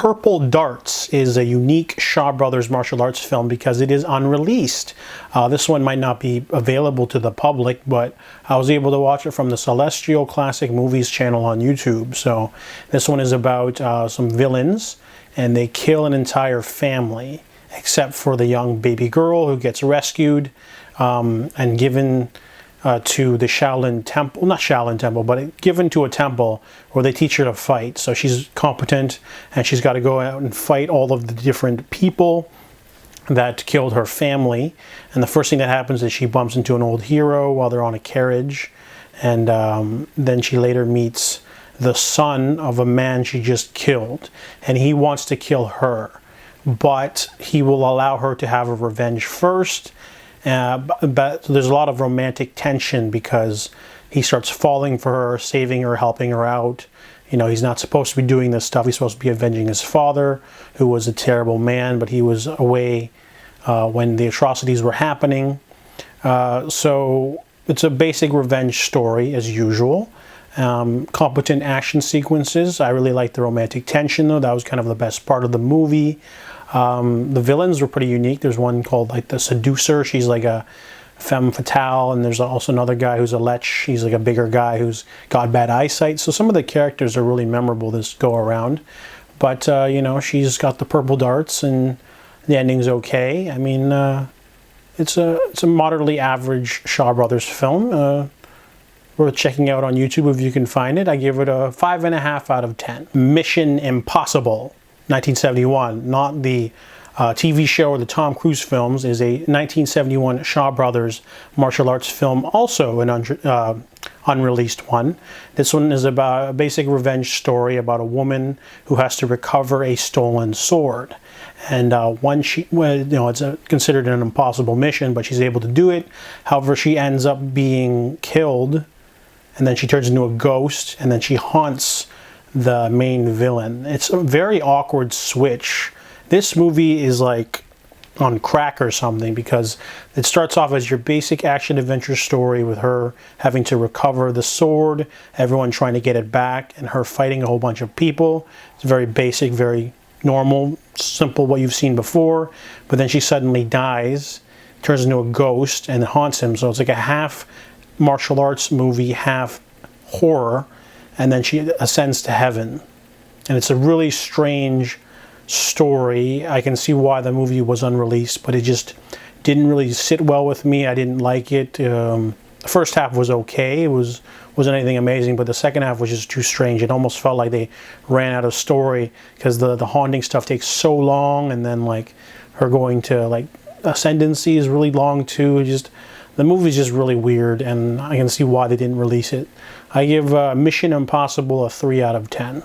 Purple Darts is a unique Shaw Brothers martial arts film because it is unreleased. This one might not be available to the public, but I was able to watch it from the Celestial Classic Movies channel on YouTube. So this one is about some villains, and they kill an entire family, except for the young baby girl who gets rescued and given to the Shaolin Temple, not Shaolin Temple, but given to a temple where they teach her to fight. So she's competent, and she's got to go out and fight all of the different people that killed her family. And the first thing that happens is she bumps into an old hero while they're on a carriage, and then she later meets the son of a man she just killed, and he wants to kill her, but he will allow her to have a revenge first. But there's a lot of romantic tension because he starts falling for her, saving her, helping her out. You know, he's not supposed to be doing this stuff. He's supposed to be avenging his father, who was a terrible man, but he was away when the atrocities were happening. So it's a basic revenge story as usual. Competent action sequences. I really like the romantic tension though. That was kind of the best part of the movie. The villains were pretty unique. There's one called like the Seducer. She's like a femme fatale, and there's also another guy who's a lech. He's like a bigger guy who's got bad eyesight. So some of the characters are really memorable this go around. But you know, she's got the purple darts, and the ending's okay. I mean, it's a moderately average Shaw Brothers film. Worth checking out on YouTube if you can find it. I give it a 5.5 out of 10. Mission Impossible, 1971, not the TV show or the Tom Cruise films, is a 1971 Shaw Brothers martial arts film, also an unreleased one. This one is about a basic revenge story about a woman who has to recover a stolen sword. And it's considered an impossible mission, but she's able to do it. However, she ends up being killed, and then she turns into a ghost, and then she haunts the main villain. It's a very awkward switch. This movie is like on crack or something, because it starts off as your basic action adventure story with her having to recover the sword, everyone trying to get it back, and her fighting a whole bunch of people. It's very basic, very normal, simple, what you've seen before. But then she suddenly dies, turns into a ghost, and haunts him. So it's like a half martial arts movie, half horror, and then she ascends to heaven. And it's a really strange story. I can see why the movie was unreleased, but it just didn't really sit well with me. I didn't like it. The first half was okay. It wasn't anything amazing, but the second half was just too strange. It almost felt like they ran out of story because the haunting stuff takes so long, and then like her going to like ascendancy is really long too. The movie's just really weird, and I can see why they didn't release it. I give Mission Impossible a 3 out of 10.